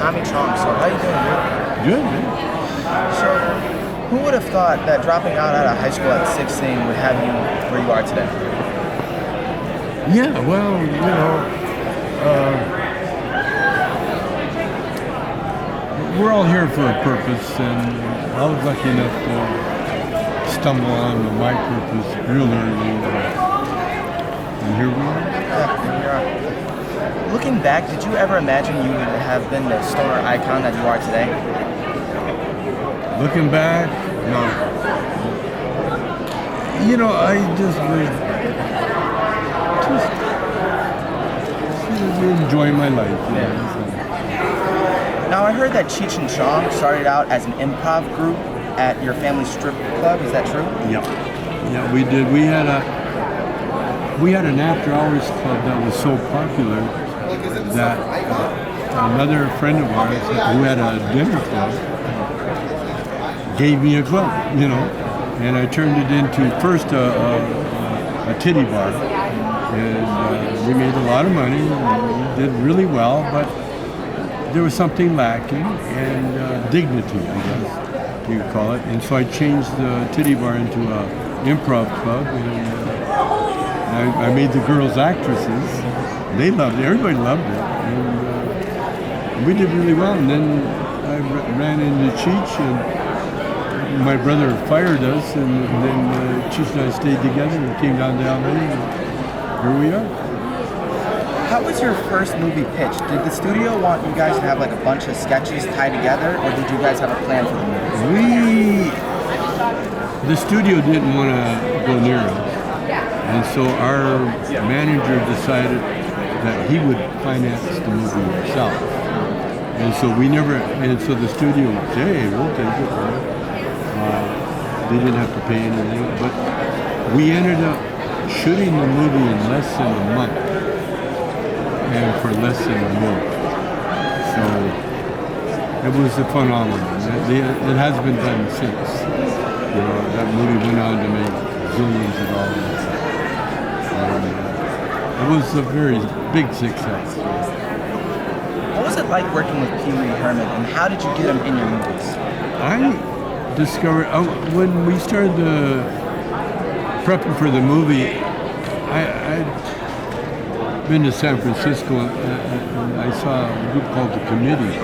Tommy Chong. So how you doing, Good, man. So who would have thought that dropping out of high school at 16 would have you where you are today? Yeah, well, we're all here for a purpose, and I was lucky enough to stumble on my purpose real early, and here we are. Yeah, here we are. Looking back, did you ever imagine you would have been the stoner icon that you are today? Looking back, no. I just enjoy my life. Yeah. Now, I heard that Cheech and Chong started out as an improv group at your family strip club. Is that true? Yeah, we did. We had an after-hours club that was so popular that another friend of ours who had a dinner club gave me a club, and I turned it into first a titty bar, and we made a lot of money and we did really well, but there was something lacking, and dignity, I guess you could call it, and so I changed the titty bar into an improv club, and I made the girls actresses. They loved it. Everybody loved it, and we did really well. And then I ran into Cheech, and my brother fired us, and then Cheech and I stayed together and came down to LA, and here we are. How was your first movie pitch? Did the studio want you guys to have like a bunch of sketches tied together, or did you guys have a plan for the movie? The studio didn't want to go near us, and so our manager decided that he would finance the movie himself. And so so the studio said, hey, we'll take it. They didn't have to pay anything, but we ended up shooting the movie in less than a month, and for less than a month. So it was a phenomenon. It has been done since. That movie went on to make zillions of dollars. It was a very big success. What was it like working with Pee Wee Herman, and how did you get him in your movies? I discovered when we started prepping for the movie. I'd been to San Francisco, and I saw a group called the Committee.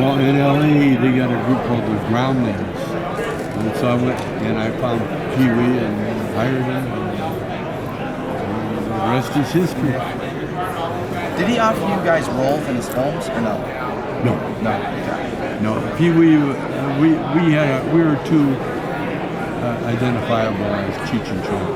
Well, in LA, they got a group called the Groundlings, and so I went and I found Pee Wee and hired him. The rest is history. Did he offer you guys roles in his films, or no? No. Pee Wee, we were too identifiable as Cheech and Chong.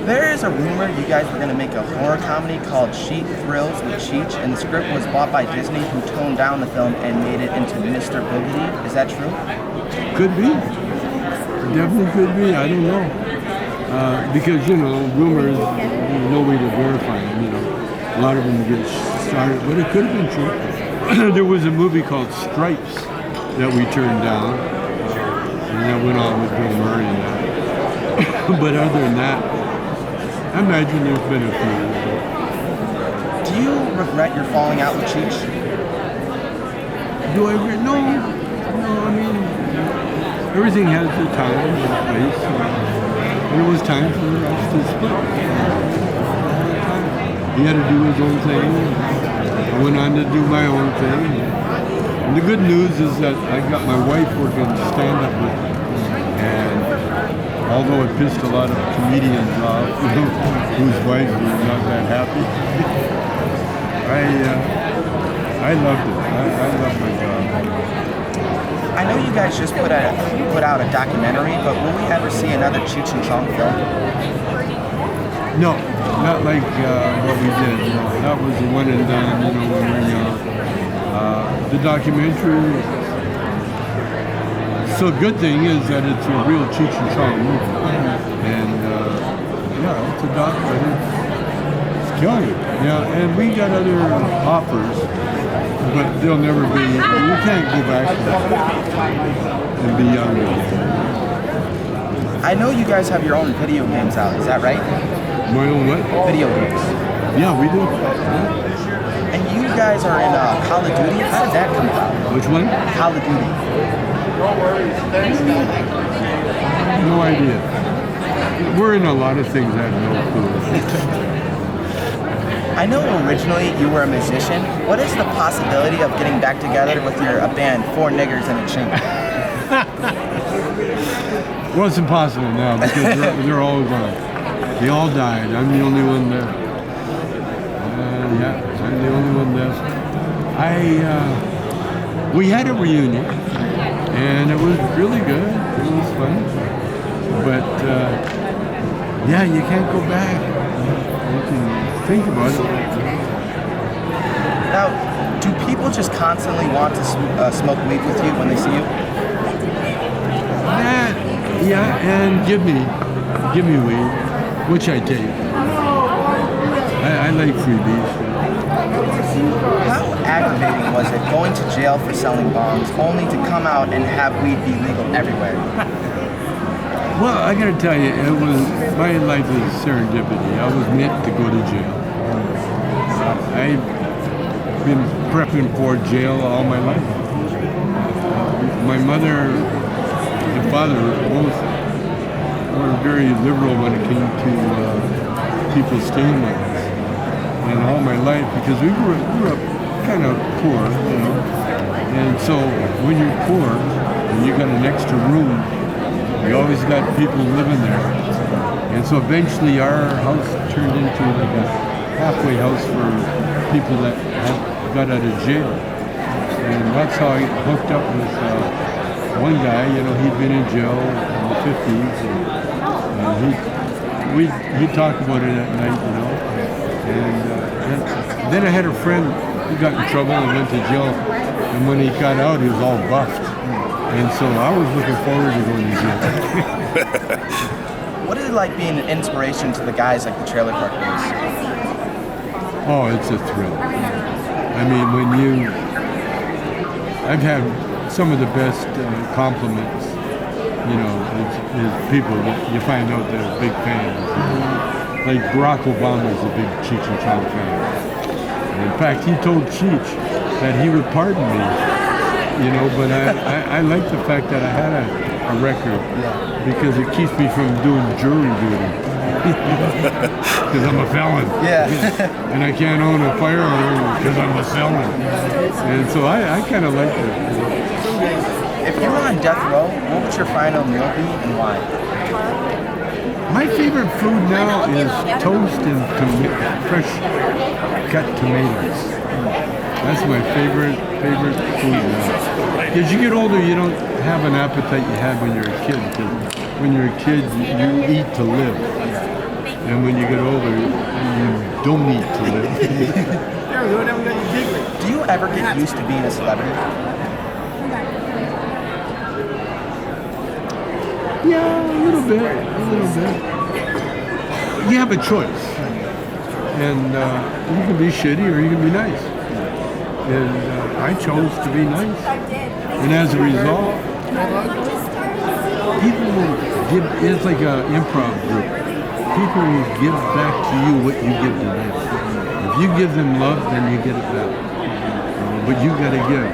There is a rumor you guys were going to make a horror comedy called Cheat Thrills with Cheech, and the script was bought by Disney, who toned down the film and made it into Mr. Boogedy. Is that true? Could be. Definitely could be. I don't know. Because, rumors, there's no way to verify them, A lot of them get started, but it could have been true. There was a movie called Stripes that we turned down, and that went on with Bill Murray and that. But other than that, I imagine there's been a few. Do you regret your falling out with Cheech? Do I regret? No, I mean, everything has a time and a place. And it was time for us to split. He had to do his own thing. I went on to do my own thing. And the good news is that I got my wife working stand-up with me. And although it pissed a lot of comedians off, whose wives were not that happy, I loved it. I loved my job. I know you guys just put out a documentary, but will we ever see another Cheech and Chong film? No, not like what we did. That was the one and done, when we were young. The documentary, so the good thing is that it's a real Cheech and Chong movie. And it's a documentary. It's killing it. Yeah, and we got other offers, but they'll never be, you can't go back and be young again. I know you guys have your own video games out, is that right? My own what? Video games. Yeah, we do. And you guys are in Call of Duty. How did that come about? Which one? Call of Duty. No idea. We're in a lot of things I have no clue. I know originally you were a musician. What is the possibility of getting back together with a band, Four Niggers and a Chink? Well, it's impossible now because they're all gone. They all died. I'm the only one left. Yeah, I'm the only one left. We had a reunion, and it was really good. It was fun. But yeah, you can't go back. You can think about it. Now, do people just constantly want to smoke weed with you when they see you? Yeah, and give me weed, which I take. I like freebies. How aggravating was it going to jail for selling bombs, only to come out and have weed be legal everywhere? Well, I gotta tell you, my life is serendipity. I was meant to go to jail. I've been prepping for jail all my life. My mother and father both were very liberal when it came to people staying with us. And all my life, because we grew up kind of poor, you know. And so when you're poor and you got an extra room, you always got people living there. And so eventually our house turned into like a halfway house for people that got out of jail. And that's how I hooked up with one guy. You know, he'd been in jail in the 50s. And he'd talk about it at night, you know. And then I had a friend who got in trouble and went to jail. And when he got out, he was all buffed. And so I was looking forward to going to jail. What is it like being an inspiration to the guys like the Trailer Park Boys? Oh, it's a thrill. I mean, I've had some of the best compliments, you know, is people that you find out that are big fans. Like Barack Obama's a big Cheech and Chong fan. In fact, he told Cheech that he would pardon me, you know, but I like the fact that I had a record because it keeps me from doing jury duty. Because I'm a felon. Yeah. And I can't own a firearm because I'm a felon. And so I kind of like it. If you were on death row, what would your final meal be and why? My favorite food now is toast and fresh cut tomatoes. That's my favorite food now. As you get older, you don't have an appetite you had when you're a kid. Because when you're a kid, you eat to live. And when you get older, you don't eat to live. Do you ever get used to being a celebrity? Yeah, a little bit. You have a choice. And you can be shitty or you can be nice. And I chose to be nice. And as a result, people will give, it's like an improv group. People will give back to you what you give to them. If you give them love, then you get it back. But you got to give.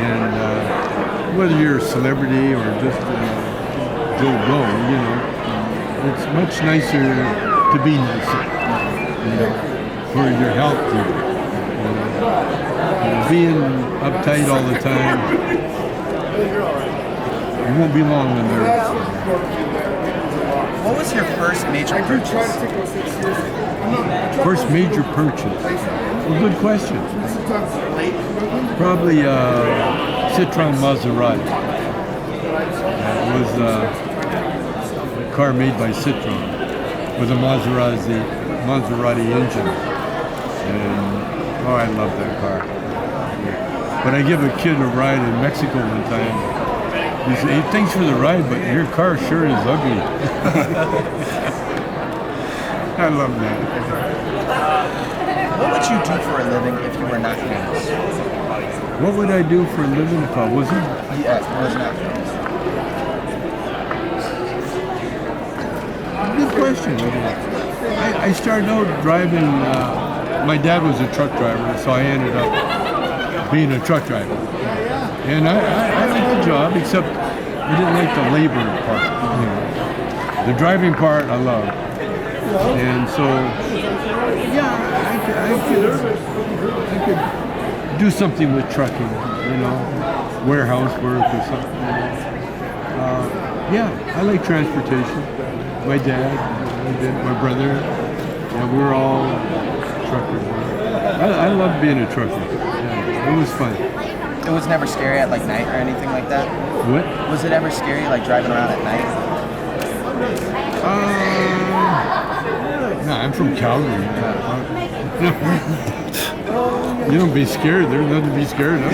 And whether you're a celebrity or just Joe Blow, you know, it's much nicer to be nicer, you know, for your health. Being uptight all the time, you won't be long on there. What was your first major purchase? First major purchase? Well, good question. Probably Citroen Maserati. It was a car made by Citroen with a Maserati engine. And oh, I love that car. But I give a kid a ride in Mexico one time. He said, "Hey, thanks for the ride, but your car sure is ugly." I love that. What would you do for a living if you were not famous? What would I do for a living if I wasn't? Yes, I was not famous. Good question. I started out driving my dad was a truck driver, so I ended up being a truck driver. And I liked the job, except I didn't like the labor part. You know. The driving part I loved. And so, yeah, I could do something with trucking, you know, warehouse work or something. Yeah, I like transportation. My dad, my brother, yeah, we were all truckers. I love being a trucker. Yeah, it was fun. It was never scary at like night or anything like that? What? Was it ever scary like driving around at night? No, I'm from Calgary. You don't be scared. There's nothing to be scared of.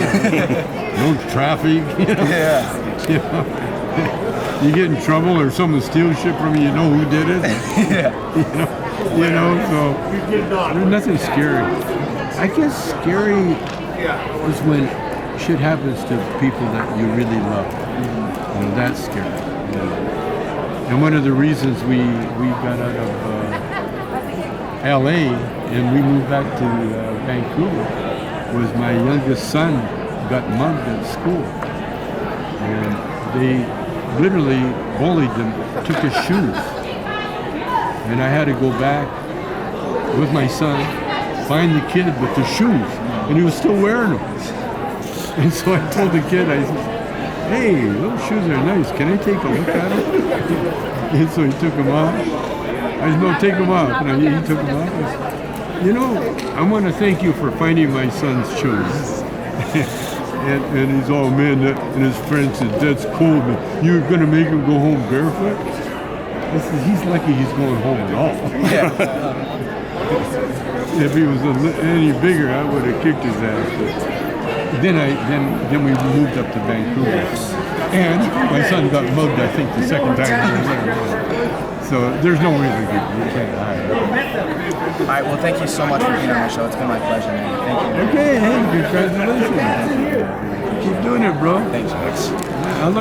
No traffic. You know? Yeah. You know? You get in trouble or someone steals shit from you, you know who did it. Yeah. You know, so there's nothing scary. I guess scary is when shit happens to people that you really love. You know, that's scary. You know? And one of the reasons we got out of LA and we moved back to Vancouver was my youngest son got mugged at school. And they literally bullied him, took his shoes. And I had to go back with my son, find the kid with the shoes, and he was still wearing them. And so I told the kid, I said, hey, those shoes are nice, can I take a look at them? And so he took them off. I said, no, take them off. And he took them off. I said, you know, I want to thank you for finding my son's shoes. And he's all, man, and his friend said, that's cold, man. You're going to make him go home barefoot? I said, he's lucky he's going home at all. Yeah. If he was any bigger, I would have kicked his ass. But then we moved up to Vancouver. And my son got mugged, I think, the second time we were there. So there's no reason you can't hide. All right, well, thank you so much for being on my show. It's been my pleasure, man. Thank you. Okay, hey, congratulations. Keep doing it, bro. Thanks, Max. I love